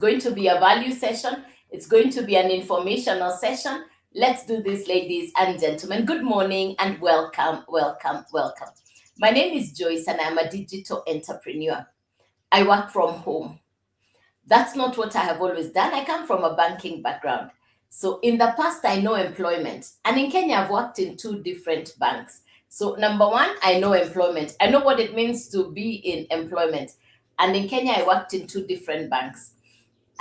going to be a value session. It's going to be an informational session. Let's do this, ladies and gentlemen. Good morning and welcome, welcome, welcome. My name is Joyce and I'm a digital entrepreneur. I work from home. That's not what I have always done. I come from a banking background. So in the past, I know employment. And in Kenya, I've worked in two different banks. So number one, I know employment. I know what it means to be in employment. And in Kenya, I worked in two different banks.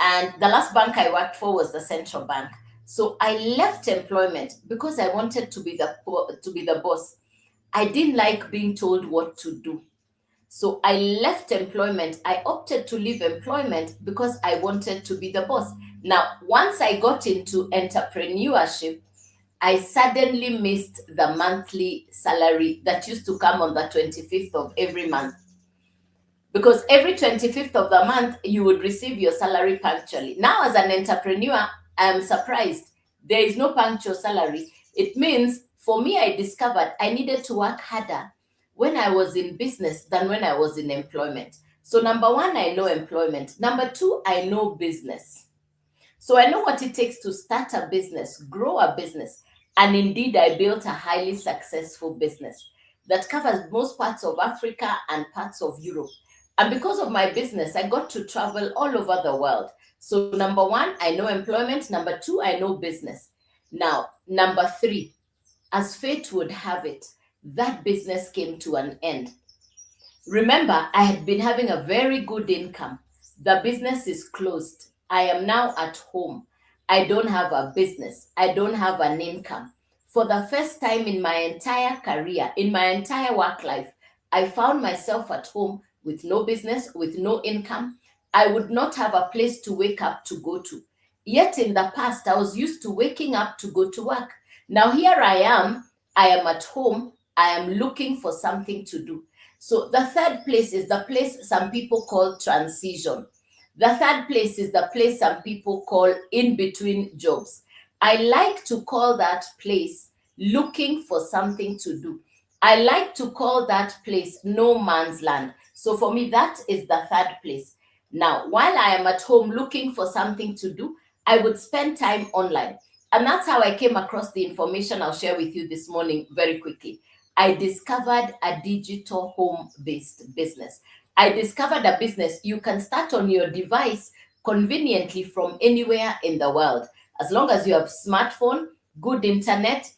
And the last bank I worked for was the central bank. So I left employment because I wanted to be the boss. I didn't like being told what to do. So I left employment. I opted to leave employment because I wanted to be the boss. Now, once I got into entrepreneurship, I suddenly missed the monthly salary that used to come on the 25th of every month. Because every 25th of the month, you would receive your salary punctually. Now, as an entrepreneur, I'm surprised. There is no punctual salary. It means, for me, I discovered I needed to work harder when I was in business than when I was in employment. So number one, I know employment. Number two, I know business. So I know what it takes to start a business, grow a business. And indeed, I built a highly successful business that covers most parts of Africa and parts of Europe. And because of my business, I got to travel all over the world. So number one, I know employment. Number two, I know business. Now, number three, as fate would have it, that business came to an end. Remember, I had been having a very good income. The business is closed. I am now at home. I don't have a business. I don't have an income. For the first time in my entire career, in my entire work life, I found myself at home with no business, with no income. I would not have a place to wake up to go to. Yet in the past, I was used to waking up to go to work. Now here I am at home. I am looking for something to do. So the third place is the place some people call transition. The third place is the place some people call in between jobs. I like to call that place looking for something to do. I like to call that place no man's land. So for me, that is the third place. Now, while I am at home looking for something to do, I would spend time online. And that's how I came across the information I'll share with you this morning very quickly. I discovered a digital home-based business. I discovered a business you can start on your device conveniently from anywhere in the world. As long as you have smartphone, good internet,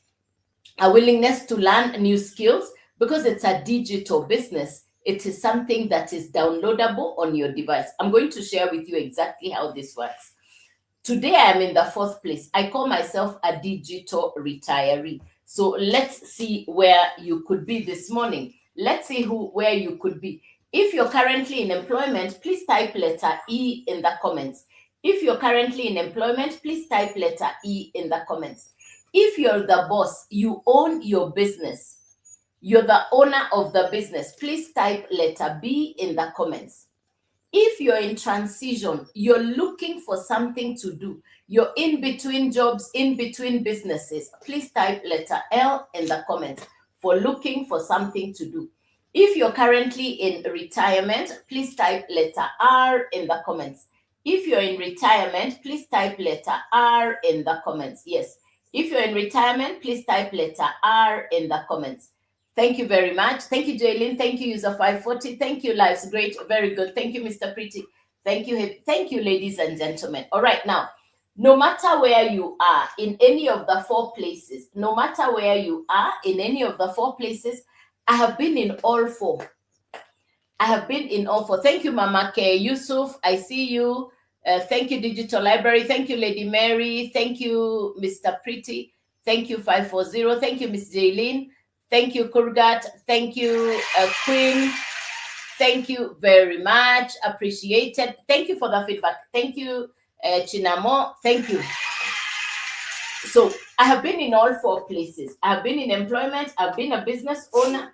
a willingness to learn new skills, because it's a digital business, it is something that is downloadable on your device. I'm going to share with you exactly how this works. Today, I am in the fourth place. I call myself a digital retiree. So let's see where you could be this morning. Let's see where you could be. If you're currently in employment, please type letter E in the comments. If you're currently in employment, please type letter E in the comments. If you're the boss, you own your business, you're the owner of the business, please type letter B in the comments. If you're in transition, you're looking for something to do, you're in between jobs, in between businesses, please type letter L in the comments for looking for something to do. If you're currently in retirement, please type letter R in the comments. If you're in retirement, please type letter R in the comments. Yes. If you're in retirement, please type letter R in the comments. Thank you very much. Thank you, Jaylin. Thank you, user 540. Thank you, Life's Great. Very good. Thank you, Mr. Pretty. Thank you. Thank you, ladies and gentlemen. All right, now, no matter where you are in any of the four places, no matter where you are in any of the four places, I have been in all four. I have been in all four. Thank you, Mama K. Yusuf. I see you. Thank you, Digital Library. Thank you, Lady Mary. Thank you, Mr. Pretty. Thank you, 540. Thank you, Miss Jaylin. Thank you, Kurgat. Thank you, Queen. Thank you very much. Appreciated. Thank you for the feedback. Thank you, Chinamo. Thank you. So I have been in all four places. I have been in employment. I've been a business owner.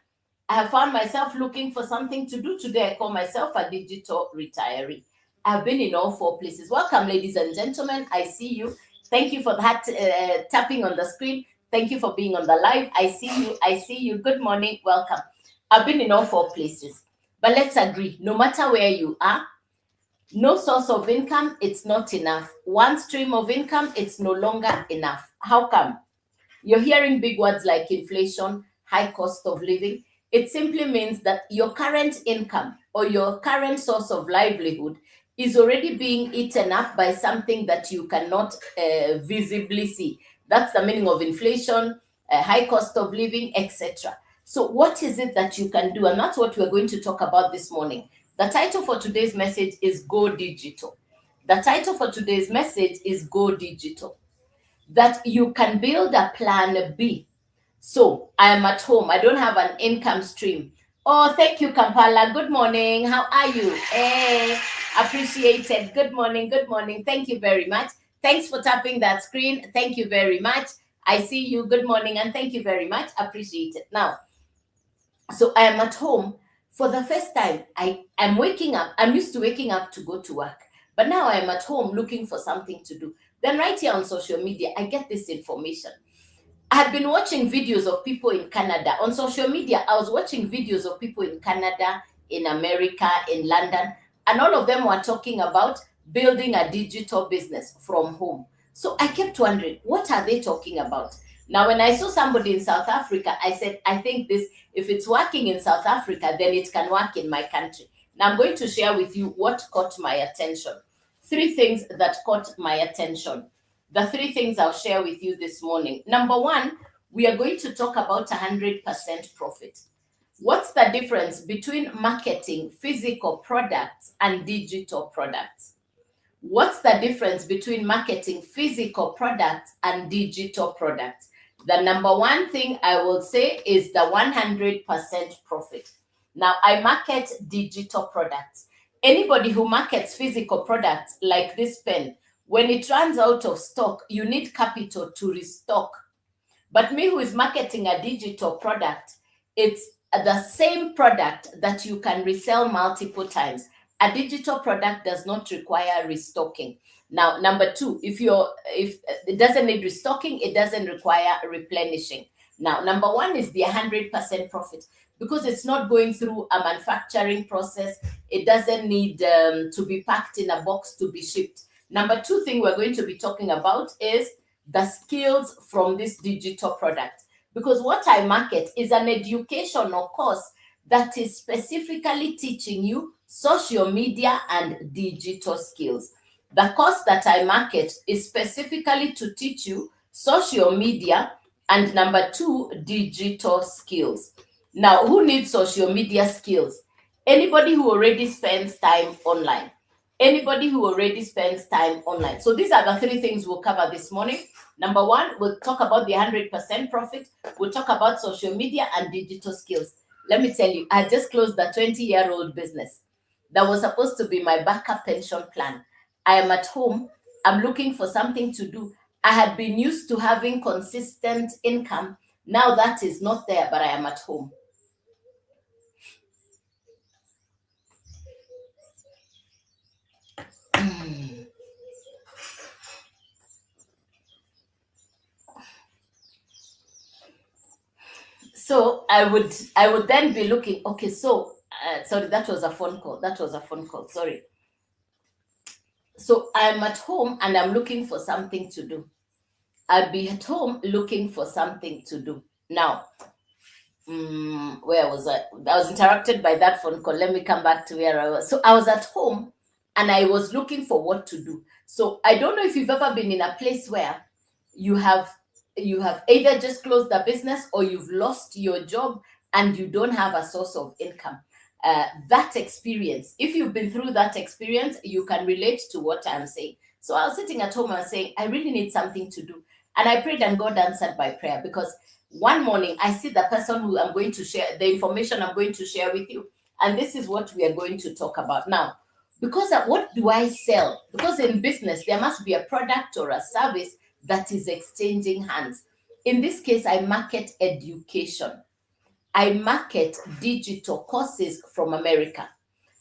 I have found myself looking for something to do. Today, I call myself a digital retiree. I've been in all four places. Welcome, ladies and gentlemen. I see you. Thank you for that tapping on the screen. Thank you for being on the live. I see you. I see you. Good morning. Welcome. I've been in all four places. But let's agree, no matter where you are, No source of income, it's not enough. One stream of income, it's no longer enough. How come? You're hearing big words like inflation, high cost of living. It simply means that your current income or your current source of livelihood is already being eaten up by something that you cannot visibly see. That's the meaning of inflation, high cost of living, etc. So, what is it that you can do? And that's what we're going to talk about this morning. The title for today's message is Go Digital. The title for today's message is Go Digital. That you can build a plan B. So I am at home. I don't have an income stream. Oh, thank you, Kampala. Good morning. How are you? Hey, appreciated. Good morning. Good morning. Thank you very much. Thanks for tapping that screen. Thank you very much. I see you. Good morning. And thank you very much. Appreciate it. Now, so I am at home for the first time. I am waking up. I'm used to waking up to go to work. But now I am at home looking for something to do. Then right here on social media, I get this information. I had been watching videos of people in Canada. On social media, I was watching videos of people in Canada, in America, in London, and all of them were talking about building a digital business from home. So I kept wondering, what are they talking about? Now, when I saw somebody in South Africa, I said, I think this, if it's working in South Africa, then it can work in my country. Now, I'm going to share with you what caught my attention. 3 things that caught my attention. The 3 things I'll share with you this morning. Number 1, we are going to talk about 100% profit. What's the difference between marketing physical products and digital products? What's the difference between marketing physical products and digital products? The number 1 thing I will say is the 100% profit. Now, I market digital products. Anybody who markets physical products like this pen, when it runs out of stock, you need capital to restock. But me who is marketing a digital product, it's the same product that you can resell multiple times. A digital product does not require restocking. Now, number 2, if it doesn't need restocking, it doesn't require replenishing. Now, number 1 is the 100% profit because it's not going through a manufacturing process. It doesn't need to be packed in a box to be shipped. Number 2 thing we're going to be talking about is the skills from this digital product. Because what I market is an educational course that is specifically teaching you social media and digital skills. The course that I market is specifically to teach you social media and number 2, digital skills. Now, who needs social media skills? Anybody who already spends time online. Anybody who already spends time online. So these are the 3 things we'll cover this morning. Number 1, we'll talk about the 100% profit. We'll talk about social media and digital skills. Let me tell you, I just closed the 20-year-old business that was supposed to be my backup pension plan. I am at home. I'm looking for something to do. I had been used to having consistent income. Now that is not there, but I am at home. So I would then be looking, okay, so sorry, that was a phone call. Sorry. So I'm at home and I'm looking for something to do. I'd be at home looking for something to do. Now, where was I? I was interrupted by that phone call. Let me come back to where I was. So I was at home and I was looking for what to do. So I don't know if you've ever been in a place where you have either just closed the business or you've lost your job and you don't have a source of income. That experience, if you've been through that experience, you can relate to what I'm saying. So I was sitting at home and saying, I really need something to do. And I prayed and God answered by prayer because one morning I see the person who I'm going to share, the information I'm going to share with you. And this is what we are going to talk about now. Because what do I sell? Because in business, there must be a product or a service that is exchanging hands. In this case, I market education. I market digital courses from America.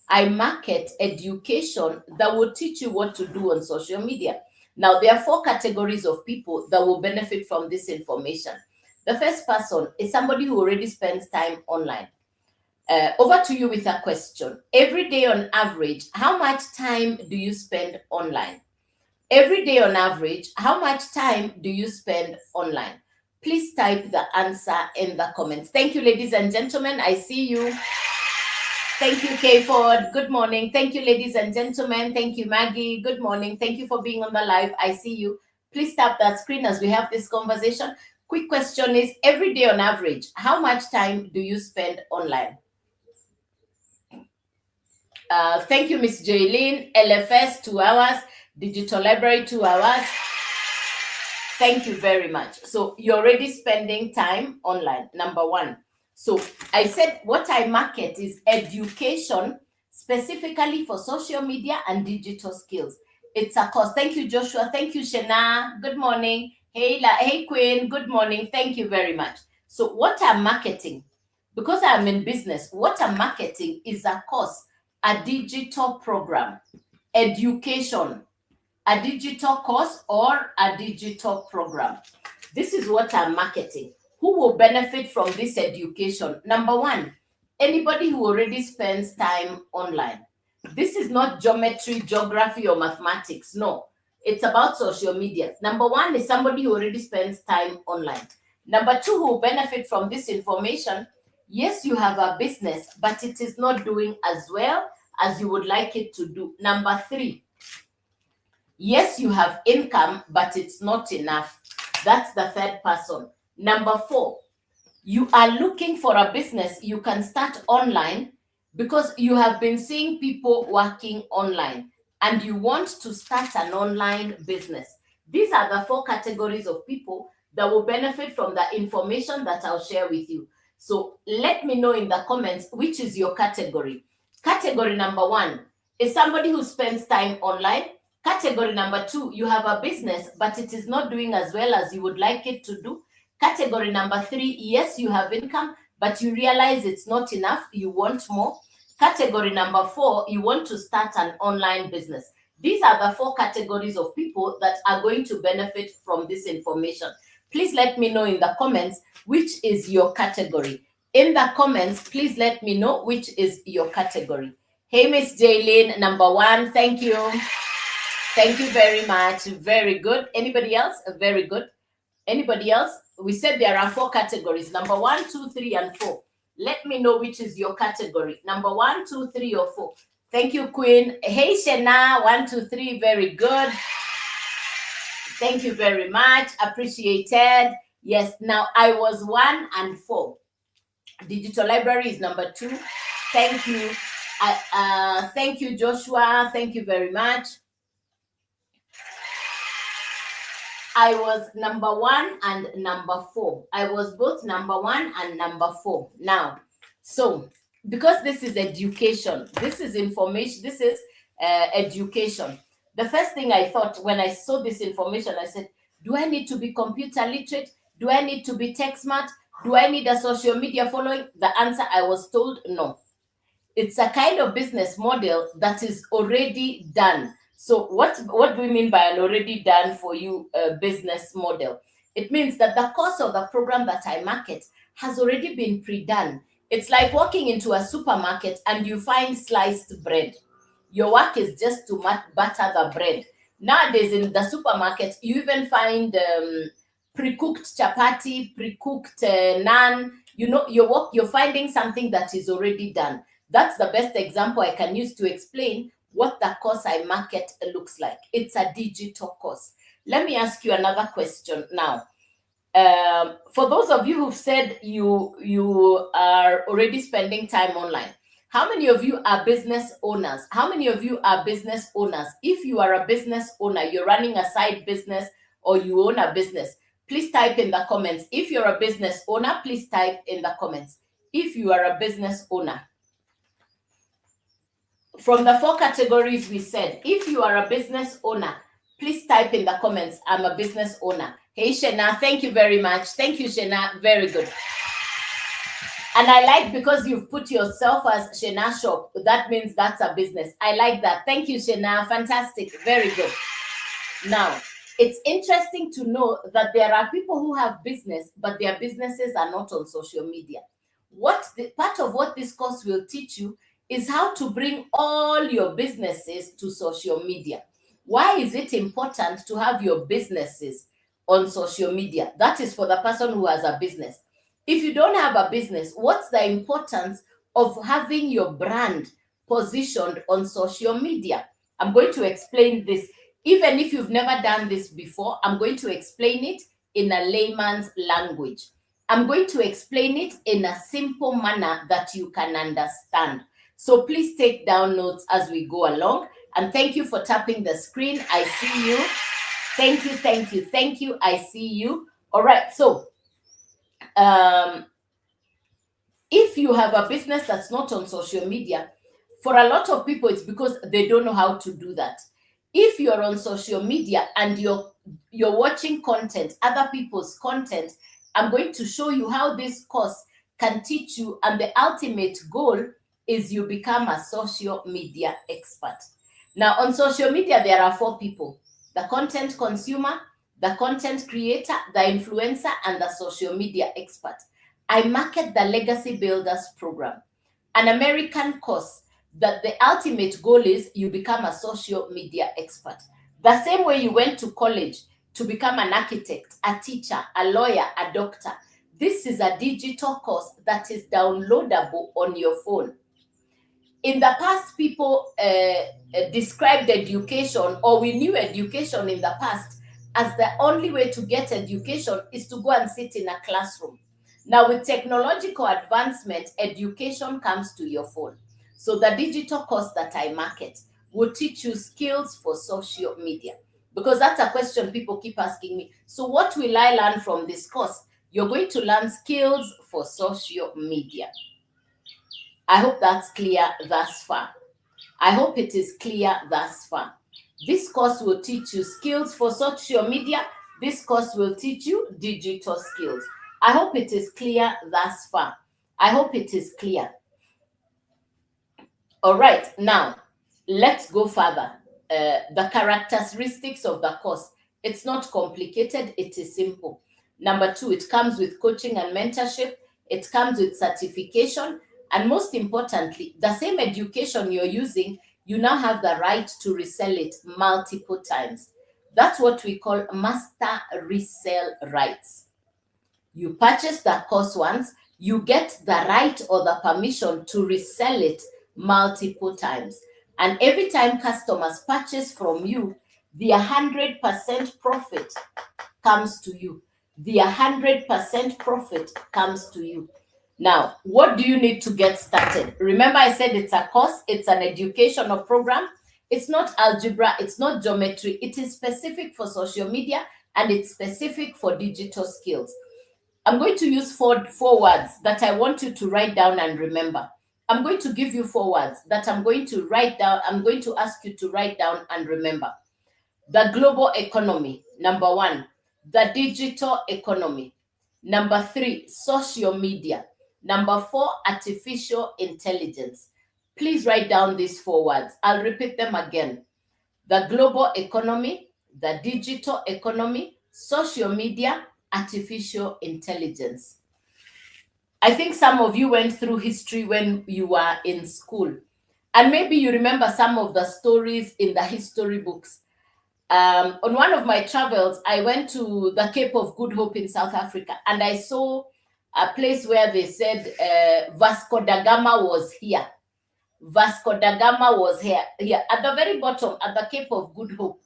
I market education that will teach you what to do on social media. Now, there are 4 categories of people that will benefit from this information. The first person is somebody who already spends time online. Over to you with a question. Every day on average, how much time do you spend online? Every day on average, how much time do you spend online? Please type the answer in the comments. Thank you, ladies and gentlemen. I see you. Thank you, Kay Ford. Good morning. Thank you, ladies and gentlemen. Thank you, Maggie. Good morning. Thank you for being on the live. I see you. Please tap that screen as we have this conversation. Quick question is, every day on average, how much time do you spend online? Thank you, Miss Jaylene. LFS, 2 hours. Digital Library, 2 hours. Thank you very much. So you're already spending time online, number one. So I said what I market is education specifically for social media and digital skills. It's a course. Thank you, Joshua. Thank you, Shena. Good morning. Hey, Queen. Good morning. Thank you very much. So what I'm marketing, because I'm in business, what I'm marketing is a course, a digital program, education, a digital course or a digital program. This is what I'm marketing. Who will benefit from this education? Number one, anybody who already spends time online. This is not geometry, geography, or mathematics. No, it's about social media. Number one is somebody who already spends time online. Number two, who will benefit from this information. Yes, you have a business, but it is not doing as well as you would like it to do. Number three, yes, you have income, but it's not enough. That's the third person. Number four, you are looking for a business you can start online because you have been seeing people working online and you want to start an online business. These are the four categories of people that will benefit from the information that I'll share with you. So let me know in the comments which is your category. Category number one is somebody who spends time online. Category number two, you have a business, but it is not doing as well as you would like it to do. Category number three, yes, you have income, but you realize it's not enough. You want more. Category number four, you want to start an online business. These are the four categories of people that are going to benefit from this information. Please let me know in the comments which is your category. In the comments, please let me know which is your category. Hey, Miss Jaylene, number one, thank you. Thank you very much. Very good. Anybody else? Very good. Anybody else? We said there are four categories. Number 1, 2, 3, and 4. Let me know which is your category. Number 1, 2, 3, or 4. Thank you, Queen. Hey, Shena. 1, 2, 3. Very good. Thank you very much. Appreciated. Yes. Now, I was 1 and 4. Digital Library is number 2. Thank you. Thank you, Joshua. Thank you very much. I was number 1 and number 4. I was both number 1 and number 4. Now, so because this is education, this is information, this is education. The first thing I thought when I saw this information, I said, do I need to be computer literate? Do I need to be tech smart? Do I need a social media following? The answer, I was told, no. It's a kind of business model that is already done. So what do we mean by an already done for you business model? It means that the cost of the program that I market has already been pre-done. It's like walking into a supermarket and you find sliced bread. Your work is just to butter the bread. Nowadays in the supermarket, you even find pre-cooked chapati, pre-cooked naan. You know, you're finding something that is already done. That's the best example I can use to explain what the course I market looks like. It's a digital course. Let me ask you another question now. For those of you who've said you are already spending time online, how many of you are business owners? How many of you are business owners? If you are a business owner, you're running a side business or you own a business, please type in the comments. If you're a business owner, please type in the comments. If you are a business owner. From the four categories we said, if you are a business owner, please type in the comments, I'm a business owner. Hey, Shena, thank you very much. Thank you, Shena. Very good. And I like because you've put yourself as Shena Shop. That means that's a business. I like that. Thank you, Shena. Fantastic. Very good. Now, it's interesting to know that there are people who have business, but their businesses are not on social media. part of what this course will teach you is how to bring all your businesses to social media. Why is it important to have your businesses on social media? That is for the person who has a business. If you don't have a business, what's the importance of having your brand positioned on social media? I'm going to explain this. Even if you've never done this before, I'm going to explain it in a layman's language. I'm going to explain it in a simple manner that you can understand. So please take down notes as we go along. And thank you for tapping the screen. I see you. Thank you, thank you, thank you. I see you. All right. So if you have a business that's not on social media, for a lot of people, it's because they don't know how to do that. If you're on social media and you're watching content, other people's content, I'm going to show you how this course can teach you, and the ultimate goal is you become a social media expert. Now, on social media, there are 4 people: the content consumer, the content creator, the influencer, and the social media expert. I market the Legacy Builders program, an American course that the ultimate goal is you become a social media expert. The same way you went to college to become an architect, a teacher, a lawyer, a doctor. This is a digital course that is downloadable on your phone. In the past, people described education, or we knew education in the past as the only way to get education is to go and sit in a classroom. Now, with technological advancement, education comes to your phone. So the digital course that I market will teach you skills for social media, because that's a question people keep asking me. So what will I learn from this course? You're going to learn skills for social media. I hope that's clear thus far. I hope it is clear thus far. This course will teach you skills for social media. This course will teach you digital skills. I hope it is clear thus far. I hope it is clear. All right, now let's go further. The characteristics of the course. It's not complicated, it is simple. Number 2, it comes with coaching and mentorship. It comes with certification. And most importantly, the same education you're using, you now have the right to resell it multiple times. That's what we call master resale rights. You purchase the course once, you get the right or the permission to resell it multiple times. And every time customers purchase from you, the 100% profit comes to you. The 100% profit comes to you. Now, what do you need to get started? Remember, I said it's a course, it's an educational program. It's not algebra, it's not geometry. It is specific for social media, and it's specific for digital skills. I'm going to use four words that I want you to write down and remember. I'm going to give you 4 words that I'm going to write down. I'm going to ask you to write down and remember. The global economy, number 1. The digital economy. Number 3, social media. Number 4, artificial intelligence. Please write down these 4 words. I'll repeat them again. The global economy, the digital economy, social media, artificial intelligence. I think some of you went through history when you were in school, and maybe you remember some of the stories in the history books. On one of my travels, I went to the Cape of Good Hope in South Africa, and I saw a place where they said Vasco da Gama was here. Vasco da Gama was here at the very bottom, at the Cape of Good Hope.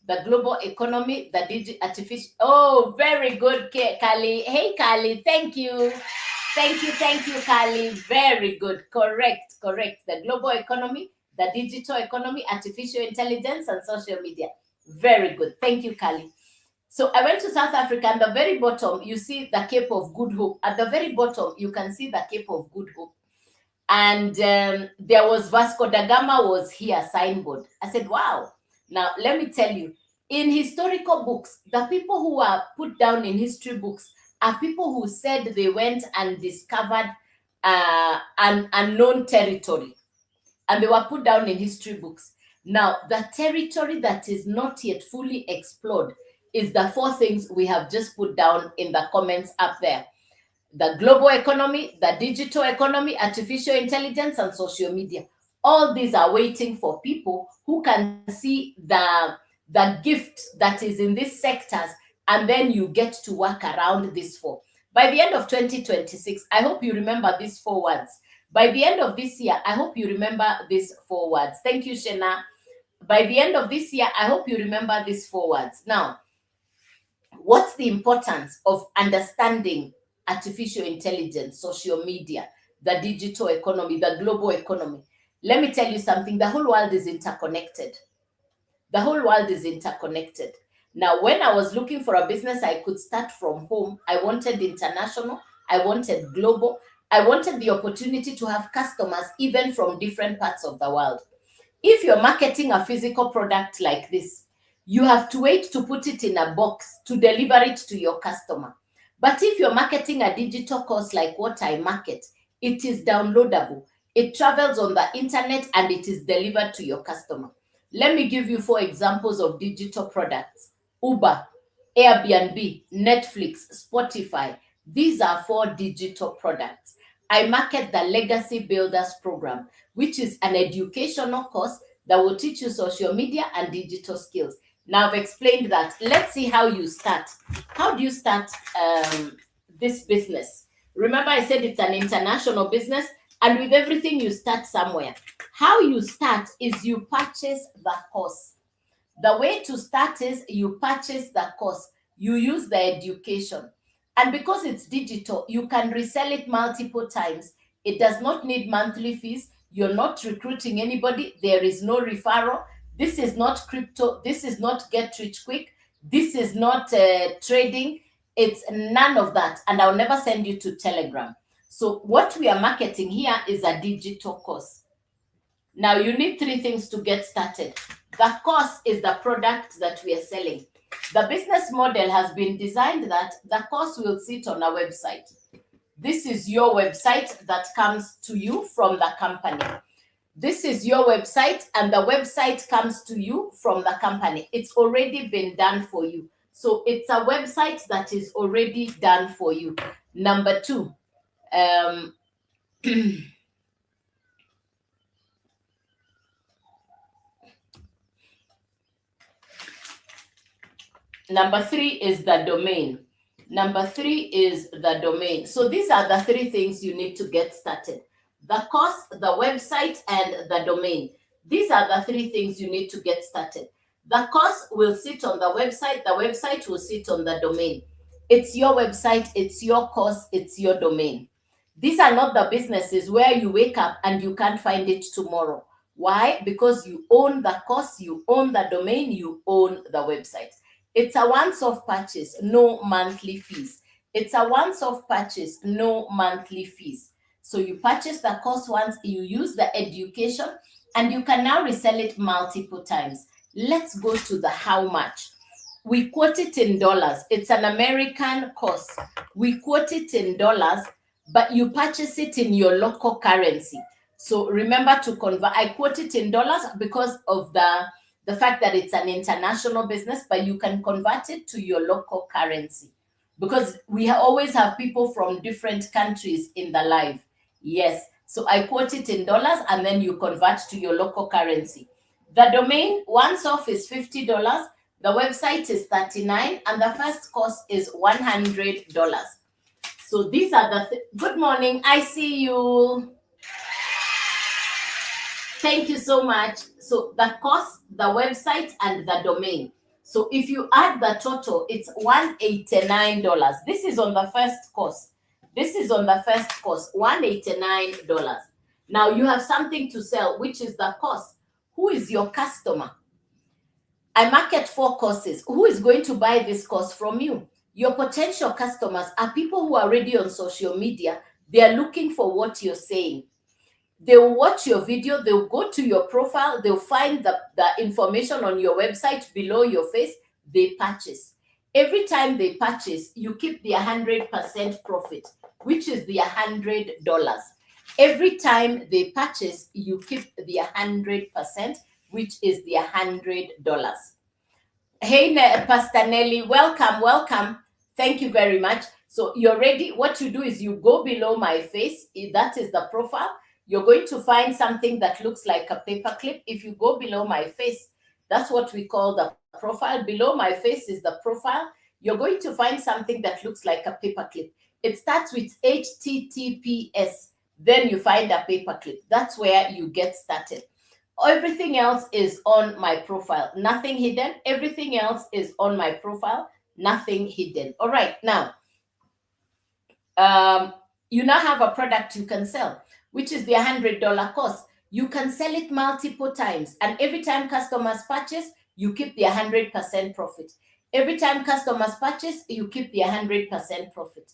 The global economy, the artificial. Oh, very good, Kali. Hey, Kali, thank you. Thank you, Kali. Very good. Correct. The global economy, the digital economy, artificial intelligence, and social media. Very good. Thank you, Kali. So I went to South Africa, and the very bottom, you see the Cape of Good Hope. At the very bottom, you can see the Cape of Good Hope. And there was Vasco da Gama was here, signboard. I said, wow. Now, let me tell you, in historical books, the people who are put down in history books are people who said they went and discovered an unknown territory. And they were put down in history books. Now, the territory that is not yet fully explored is the 4 things we have just put down in the comments up there. the global economy, the digital economy, artificial intelligence, and social media. All these are waiting for people who can see the gift that is in these sectors, and then you get to work around these four. By the end of 2026, I hope you remember these four words. By the end of this year, I hope you remember these four words. Thank you, Shena. By the end of this year, I hope you remember these four words. Now, what's the importance of understanding artificial intelligence, social media, the digital economy, the global economy? Let me tell you something. The whole world is interconnected. The whole world is interconnected. Now, when I was looking for a business I could start from home, I wanted international, I wanted global, I wanted the opportunity to have customers even from different parts of the world. If you're marketing a physical product like this, you have to wait to put it in a box to deliver it to your customer. But if you're marketing a digital course like what I market, it is downloadable. It travels on the internet and it is delivered to your customer. Let me give you 4 examples of digital products. Uber, Airbnb, Netflix, Spotify. These are 4 digital products. I market the Legacy Builders Program, which is an educational course that will teach you social media and digital skills. Now I've explained that. Let's see how you start. How do you start this business? Remember, I said it's an international business, and with everything, you start somewhere. How you start is you purchase the course. The way to start is you purchase the course, you use the education. And because it's digital, you can resell it multiple times. It does not need monthly fees. You're not recruiting anybody. There is no referral. This is not crypto. This is not get rich quick. This is not trading. It's none of that. And I'll never send you to Telegram. So what we are marketing here is a digital course. Now you need 3 things to get started. The course is the product that we are selling. The business model has been designed that the course will sit on a website. This is your website that comes to you from the company. This is your website, and the website comes to you from the company. It's already been done for you. So it's a website that is already done for you. Number 2, number 3 is the domain. Number 3 is the domain. So these are the 3 things you need to get started. The course, the website, and the domain. These are the 3 things you need to get started. The course will sit on the website will sit on the domain. It's your website, it's your course, it's your domain. These are not the businesses where you wake up and you can't find it tomorrow. Why? Because you own the course, you own the domain, you own the website. It's a once-off purchase, no monthly fees. It's a once-off purchase, no monthly fees. So you purchase the course once, you use the education, and you can now resell it multiple times. Let's go to the how much. We quote it in dollars. It's an American course. We quote it in dollars, but you purchase it in your local currency. So remember to convert. I quote it in dollars because of the fact that it's an international business, but you can convert it to your local currency because we always have people from different countries in the live. Yes. So I quote it in dollars and then you convert to your local currency. The domain once off is $50. The website is $39 and the first cost is $100. So these are the good morning. I see you. Thank you so much. So the cost, the website, and the domain. So if you add the total, it's $189. This is on the first course. This is on the first course, $189. Now you have something to sell, which is the course. Who is your customer? I market 4 courses. Who is going to buy this course from you? Your potential customers are people who are already on social media. They are looking for what you're saying. They will watch your video, they'll go to your profile, they'll find the information on your website below your face, they purchase. Every time they purchase, you keep the 100% profit, which is the $100. Every time they purchase, you keep the 100%, which is the $100. Hey, Pastor Nelly, welcome. Thank you very much. So you're ready. What you do is you go below my face. That is the profile. You're going to find something that looks like a paperclip. If you go below my face, that's what we call the profile. Below my face is the profile. You're going to find something that looks like a paperclip. It starts with HTTPS. Then you find a paperclip. That's where you get started. Everything else is on my profile. Nothing hidden. Everything else is on my profile. Nothing hidden. All right. Now, you now have a product you can sell, which is the $100 course. You can sell it multiple times, and every time customers purchase, you keep the 100% profit. Every time customers purchase, you keep the 100% profit.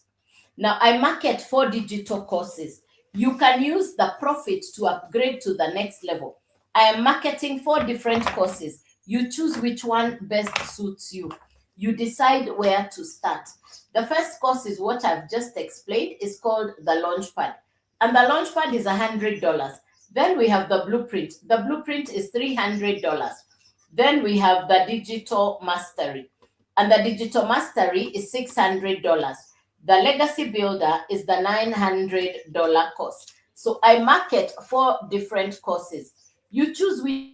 Now, I market 4 digital courses. You can use the profit to upgrade to the next level. I am marketing 4 different courses. You choose which one best suits you. You decide where to start. The first course is what I've just explained. It's called the Launchpad. And the Launchpad is $100. Then we have the Blueprint. The Blueprint is $300. Then we have the Digital Mastery. And the Digital Mastery is $600. The Legacy Builder is the $900 course. So I market 4 different courses. You choose which